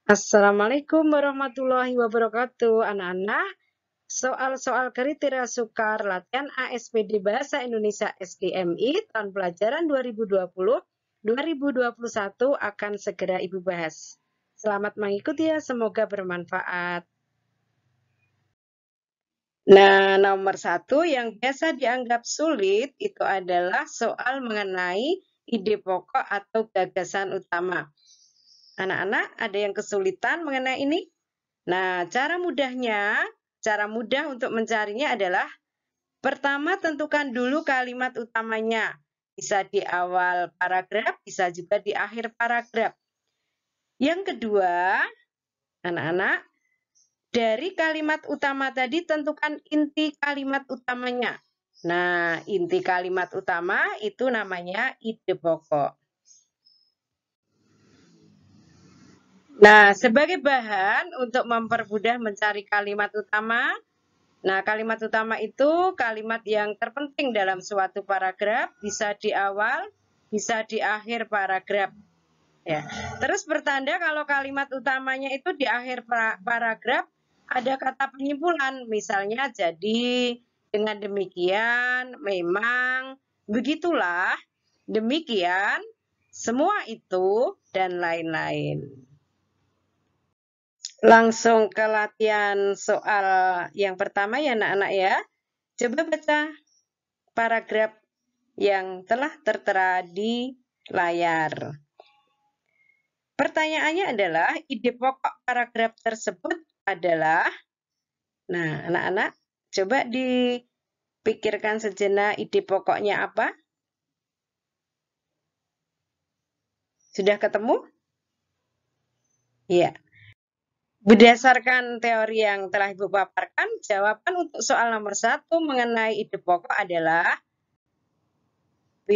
Assalamualaikum warahmatullahi wabarakatuh, anak-anak. Soal-soal kriteria sukar latihan ASPD Bahasa Indonesia SDMI tahun pelajaran 2020-2021 akan segera Ibu bahas. Selamat mengikuti ya, semoga bermanfaat. Nah, nomor 1 yang biasa dianggap sulit itu adalah soal mengenai ide pokok atau gagasan utama. Anak-anak, ada yang kesulitan mengenai ini? Nah, cara mudah untuk mencarinya adalah pertama tentukan dulu kalimat utamanya. Bisa di awal paragraf, bisa juga di akhir paragraf. Yang kedua, anak-anak, dari kalimat utama tadi tentukan inti kalimat utamanya. Nah, inti kalimat utama itu namanya ide pokok. Nah, sebagai bahan untuk mempermudah mencari kalimat utama, nah, kalimat utama itu kalimat yang terpenting dalam suatu paragraf, bisa di awal, bisa di akhir paragraf. Ya. Terus bertanda kalau kalimat utamanya itu di akhir paragraf ada kata penyimpulan, misalnya jadi, dengan demikian, memang, begitulah, demikian, semua itu, dan lain-lain. Langsung ke latihan soal yang pertama ya anak-anak ya. Coba baca paragraf yang telah tertera di layar. Pertanyaannya adalah, ide pokok paragraf tersebut adalah, nah anak-anak coba dipikirkan sejenak ide pokoknya apa? Sudah ketemu? Iya. Berdasarkan teori yang telah Ibu paparkan, jawaban untuk soal nomor 1 mengenai ide pokok adalah B.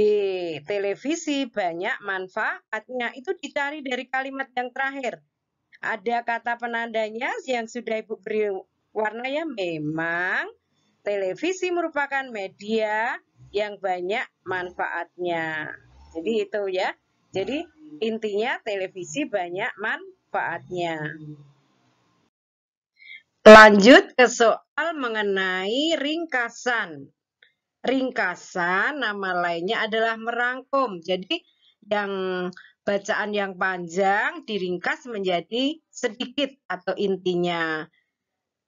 Televisi banyak manfaatnya. Itu dicari dari kalimat yang terakhir. Ada kata penandanya yang sudah Ibu beri warna ya. Memang televisi merupakan media yang banyak manfaatnya. Jadi itu ya. Jadi intinya televisi banyak manfaatnya. Lanjut ke soal mengenai ringkasan. Ringkasan nama lainnya adalah merangkum. Jadi yang bacaan yang panjang diringkas menjadi sedikit atau intinya.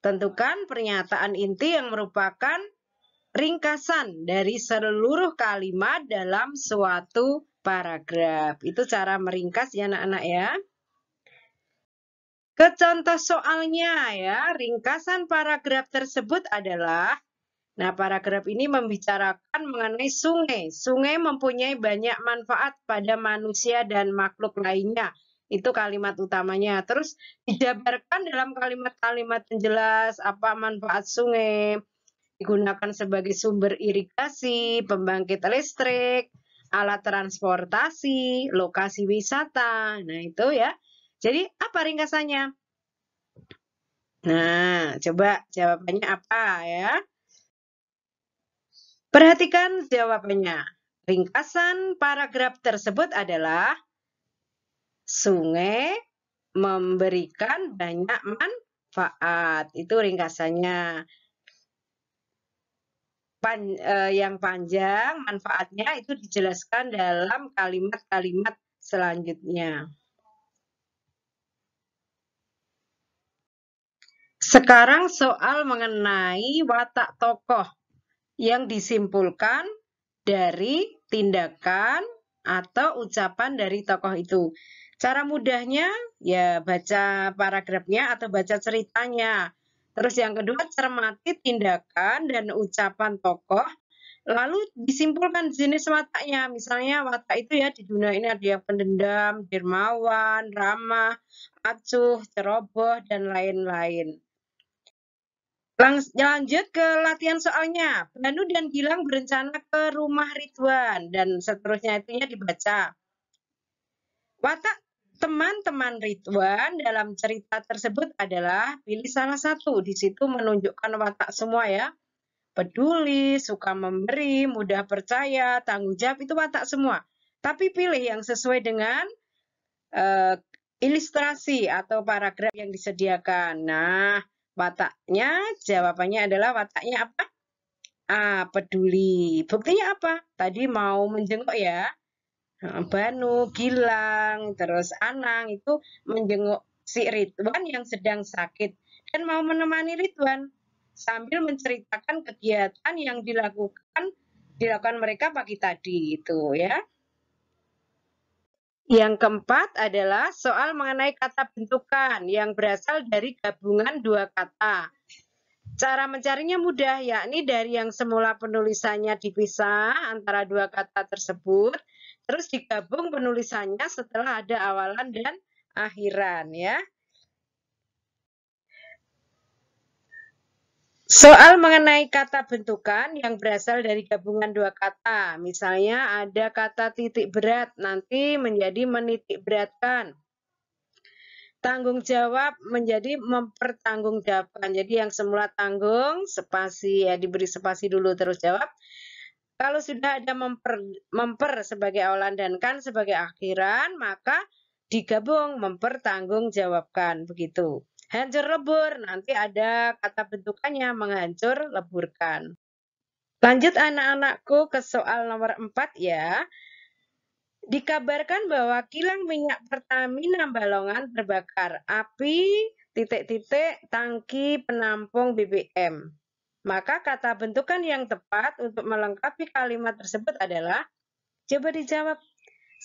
Tentukan pernyataan inti yang merupakan ringkasan dari seluruh kalimat dalam suatu paragraf. Itu cara meringkas ya anak-anak ya. Ke contoh soalnya ya, ringkasan paragraf tersebut adalah, nah paragraf ini membicarakan mengenai sungai. Sungai mempunyai banyak manfaat pada manusia dan makhluk lainnya. Itu kalimat utamanya. Terus dijabarkan dalam kalimat-kalimat yang jelas apa manfaat sungai. Digunakan sebagai sumber irigasi, pembangkit listrik, alat transportasi, lokasi wisata. Nah itu ya. Jadi apa ringkasannya? Nah, coba jawabannya apa ya? Perhatikan jawabannya. Ringkasan paragraf tersebut adalah sungai memberikan banyak manfaat. Itu ringkasannya. Yang panjang manfaatnya itu dijelaskan dalam kalimat-kalimat selanjutnya. Sekarang soal mengenai watak tokoh yang disimpulkan dari tindakan atau ucapan dari tokoh itu. Cara mudahnya ya baca paragrafnya atau baca ceritanya. Terus yang kedua, cermati tindakan dan ucapan tokoh, lalu disimpulkan jenis wataknya. Misalnya watak itu ya di dunia ini ada yang pendendam, dermawan, ramah, acuh, ceroboh, dan lain-lain. Lanjut ke latihan soalnya. Banu dan Gilang berencana ke rumah Ridwan dan seterusnya itunya dibaca. Watak teman-teman Ridwan dalam cerita tersebut adalah pilih salah satu. Di situ menunjukkan watak semua ya. Peduli, suka memberi, mudah percaya, tanggung jawab itu watak semua. Tapi pilih yang sesuai dengan ilustrasi atau paragraf yang disediakan. Nah, wataknya, jawabannya adalah wataknya apa? A, peduli. Buktinya apa? Tadi mau menjenguk ya. Banu, Gilang, terus Anang itu menjenguk si Ridwan yang sedang sakit dan mau menemani Ridwan sambil menceritakan kegiatan yang dilakukan mereka pagi tadi itu ya. Yang keempat adalah soal mengenai kata bentukan yang berasal dari gabungan dua kata. Cara mencarinya mudah, yakni dari yang semula penulisannya dipisah antara dua kata tersebut, terus digabung penulisannya setelah ada awalan dan akhiran ya. Soal mengenai kata bentukan yang berasal dari gabungan dua kata. Misalnya ada kata titik berat, nanti menjadi menitik beratkan. Tanggung jawab menjadi mempertanggungjawabkan. Jadi yang semula tanggung, spasi ya diberi spasi dulu terus jawab. Kalau sudah ada memper sebagai awalan dan kan sebagai akhiran, maka digabung mempertanggungjawabkan begitu. Hancur lebur, nanti ada kata bentukannya menghancur leburkan. Lanjut anak-anakku ke soal nomor 4 ya. Dikabarkan bahwa kilang minyak Pertamina Balongan terbakar. Api titik-titik tangki penampung BBM. Maka kata bentukan yang tepat untuk melengkapi kalimat tersebut adalah, coba dijawab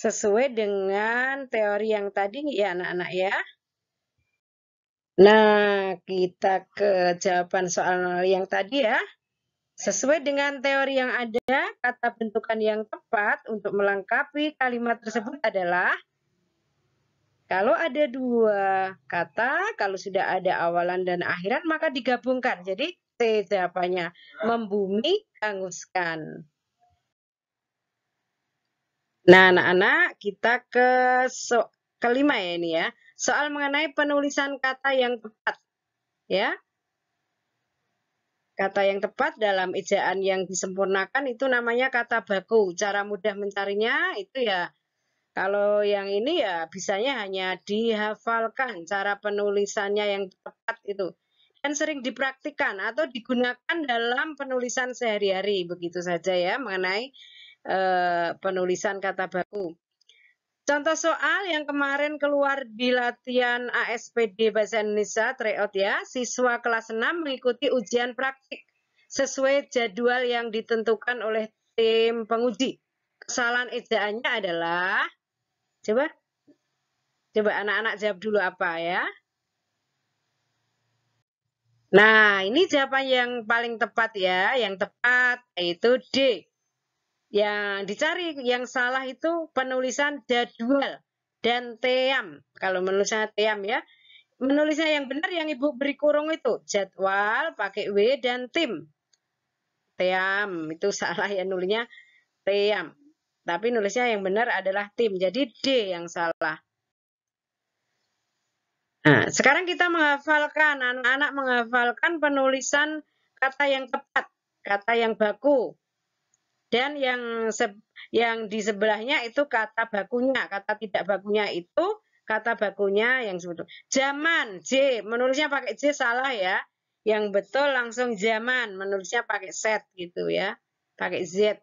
sesuai dengan teori yang tadi ya anak-anak ya. Nah, kita ke jawaban soal yang tadi ya. Sesuai dengan teori yang ada, kata bentukan yang tepat untuk melengkapi kalimat tersebut adalah kalau ada dua kata, kalau sudah ada awalan dan akhiran, maka digabungkan. Jadi T jawabannya, membumi, hanguskan. Nah, anak-anak, kita ke kelima ya ini ya. Soal mengenai penulisan kata yang tepat. Ya, kata yang tepat dalam ejaan yang disempurnakan itu namanya kata baku. Cara mudah mencarinya itu ya, kalau yang ini ya bisanya hanya dihafalkan cara penulisannya yang tepat itu. Dan sering dipraktikkan atau digunakan dalam penulisan sehari-hari. Begitu saja ya mengenai penulisan kata baku. Contoh soal yang kemarin keluar di latihan ASPD Bahasa Indonesia tryout ya, siswa kelas 6 mengikuti ujian praktik sesuai jadwal yang ditentukan oleh tim penguji. Kesalahan ejaannya adalah, coba anak-anak jawab dulu apa ya. Nah, ini jawaban yang paling tepat ya, yang tepat yaitu D. Yang dicari yang salah itu penulisan jadwal dan team. Kalau menulisnya team ya. Menulisnya yang benar yang Ibu beri kurung itu. Jadwal pakai W dan tim. Team. Itu salah ya nulisnya team. Tapi nulisnya yang benar adalah tim. Jadi D yang salah. Nah, sekarang kita menghafalkan. Anak-anak menghafalkan penulisan kata yang tepat. Kata yang baku. Dan yang di sebelahnya itu kata bakunya. Kata tidak bakunya itu kata bakunya yang sebut. Zaman, J. Menulisnya pakai J salah ya. Yang betul langsung zaman. Menulisnya pakai Z gitu ya. Pakai Z.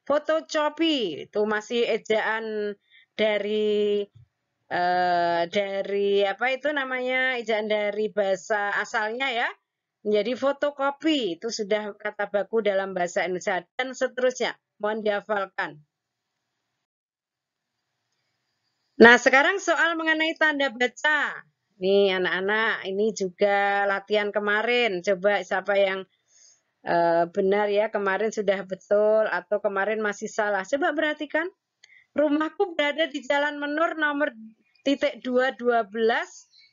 Fotokopi itu masih ejaan dari apa itu namanya, ejaan dari bahasa asalnya ya. Menjadi fotokopi, itu sudah kata baku dalam bahasa Indonesia, dan seterusnya. Mohon dihafalkan. Nah, sekarang soal mengenai tanda baca. Nih anak-anak, ini juga latihan kemarin. Coba siapa yang benar ya, kemarin sudah betul atau kemarin masih salah. Coba perhatikan. Rumahku berada di Jalan Menur nomor .212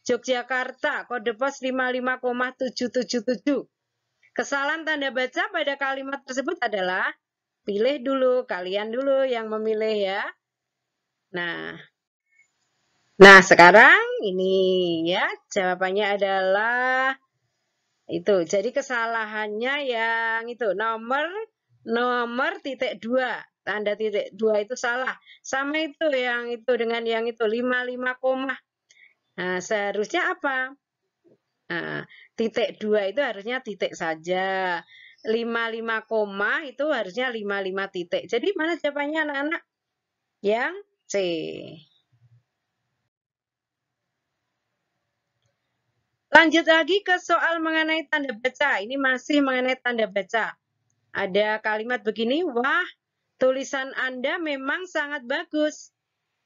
Yogyakarta, kode pos 55,777. Kesalahan tanda baca pada kalimat tersebut adalah, pilih dulu, kalian dulu yang memilih ya. Nah sekarang ini ya jawabannya adalah itu. Jadi kesalahannya yang itu nomor titik 2. Tanda titik 2 itu salah. Sama itu yang itu dengan yang itu 55, Nah, seharusnya apa? Nah, titik 2 itu harusnya titik saja. 55 koma itu harusnya 55 titik. Jadi mana jawabannya anak-anak? Yang C. Lanjut lagi ke soal mengenai tanda baca. Ini masih mengenai tanda baca. Ada kalimat begini, wah, tulisan Anda memang sangat bagus.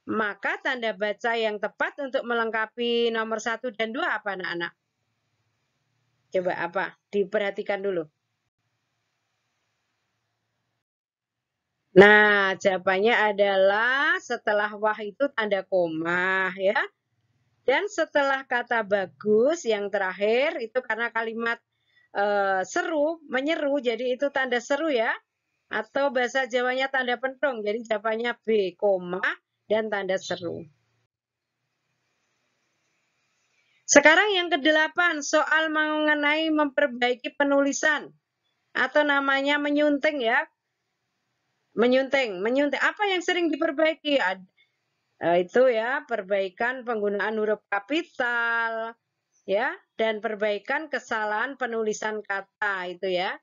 Maka tanda baca yang tepat untuk melengkapi nomor 1 dan 2 apa anak-anak? Coba apa? Diperhatikan dulu. Nah, jawabannya adalah setelah wah itu tanda koma ya. Dan setelah kata bagus yang terakhir itu karena kalimat seru, menyeru, jadi itu tanda seru ya. Atau bahasa Jawanya tanda pentung, jadi jawabannya B, koma dan tanda seru. Sekarang yang ke-8, soal mengenai memperbaiki penulisan atau namanya menyunting ya. Menyunting. Apa yang sering diperbaiki? Itu ya, perbaikan penggunaan huruf kapital ya dan perbaikan kesalahan penulisan kata itu ya.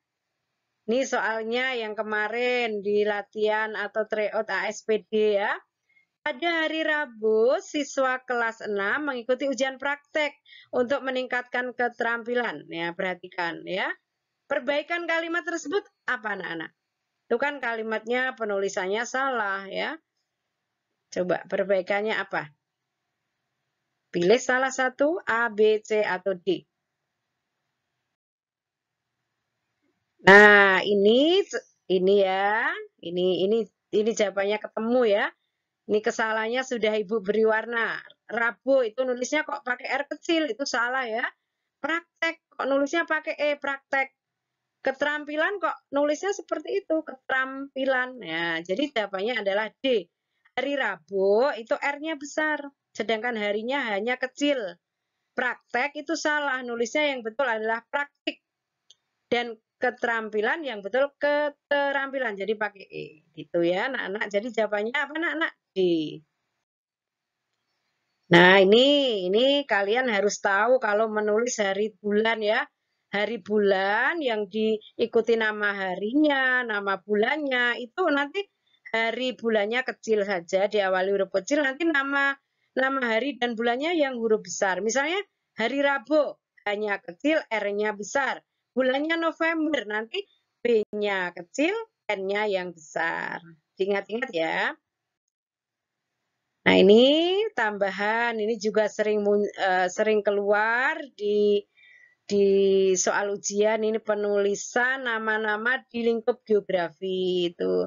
Ini soalnya yang kemarin di latihan atau tryout ASPD ya. Pada hari Rabu, siswa kelas 6 mengikuti ujian praktek untuk meningkatkan keterampilan. Ya, perhatikan ya. Perbaikan kalimat tersebut apa anak-anak? Itu kan kalimatnya penulisannya salah ya. Coba perbaikannya apa? Pilih salah satu A, B, C atau D. Nah, ini ya. Ini jawabannya ketemu ya. Ini kesalahannya sudah Ibu beri warna. Rabu itu nulisnya kok pakai R kecil, itu salah ya. Praktek kok nulisnya pakai E, praktek. Keterampilan kok nulisnya seperti itu, keterampilan. Ya, jadi jawabannya adalah D. Hari Rabu itu R-nya besar, sedangkan harinya hanya kecil. Praktek itu salah, nulisnya yang betul adalah praktik. Dan keterampilan yang betul keterampilan, jadi pakai E. Gitu ya anak-anak. Jadi jawabannya apa anak-anak? D. Nah, ini kalian harus tahu kalau menulis hari bulan ya. Hari bulan yang diikuti nama harinya, nama bulannya, itu nanti hari bulannya kecil saja, diawali huruf kecil, nanti nama hari dan bulannya yang huruf besar. Misalnya hari Rabu, hanya kecil, R-nya besar. Bulannya November, nanti B-nya kecil, N-nya yang besar. Ingat-ingat ya. Nah, ini tambahan, ini juga sering keluar di soal ujian, ini penulisan nama-nama di lingkup geografi itu.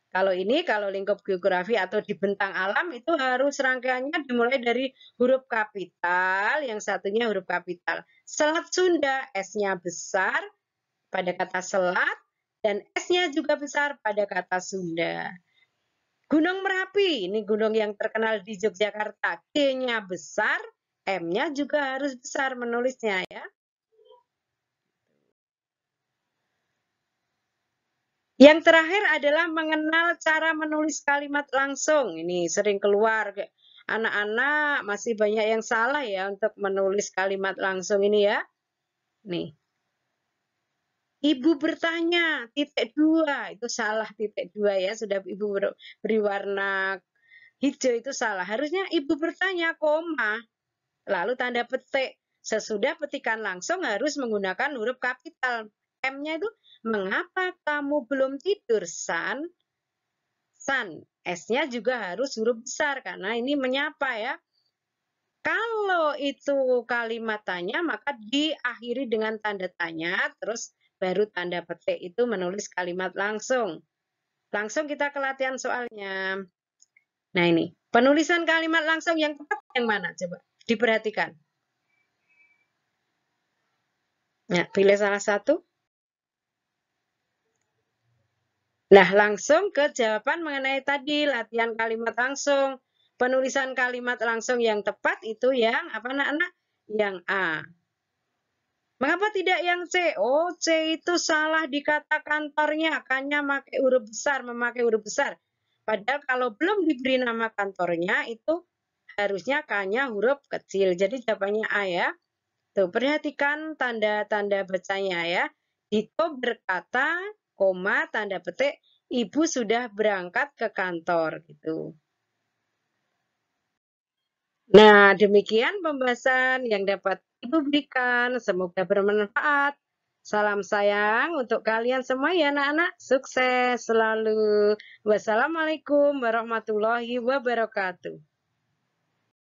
Kalau lingkup geografi atau di bentang alam itu harus rangkaiannya dimulai dari huruf kapital, yang satunya huruf kapital. Selat Sunda, S-nya besar pada kata selat, dan S-nya juga besar pada kata Sunda. Gunung Merapi, ini gunung yang terkenal di Yogyakarta. G-nya besar, M-nya juga harus besar menulisnya ya. Yang terakhir adalah mengenal cara menulis kalimat langsung. Ini sering keluar. Anak-anak masih banyak yang salah ya untuk menulis kalimat langsung ini ya. Nih. Ibu bertanya, titik 2. Itu salah titik 2 ya. Sudah Ibu beri warna hijau itu salah. Harusnya Ibu bertanya, koma. Lalu tanda petik. Sesudah petikan langsung harus menggunakan huruf kapital. M-nya itu, mengapa kamu belum tidur, San? San. S-nya juga harus huruf besar karena ini menyapa ya. Kalau itu kalimat tanya, maka diakhiri dengan tanda tanya, terus baru tanda petik itu menulis kalimat langsung. Langsung kita ke latihan soalnya. Nah ini, penulisan kalimat langsung yang tepat yang mana? Coba diperhatikan. Nah, pilih salah satu. Nah, langsung ke jawaban mengenai tadi, latihan kalimat langsung. Penulisan kalimat langsung yang tepat itu yang apa anak-anak? Yang A. Mengapa tidak yang C? Oh, C itu salah di kata kantornya. Kannya memakai huruf besar, Padahal kalau belum diberi nama kantornya itu harusnya K-nya huruf kecil. Jadi jawabannya A ya. Tuh, perhatikan tanda-tanda bacanya ya. Dito berkata, koma, tanda petik, ibu sudah berangkat ke kantor gitu. Nah, demikian pembahasan yang dapat Ibu berikan. Semoga bermanfaat. Salam sayang untuk kalian semua ya anak-anak. Sukses selalu. Wassalamualaikum warahmatullahi wabarakatuh.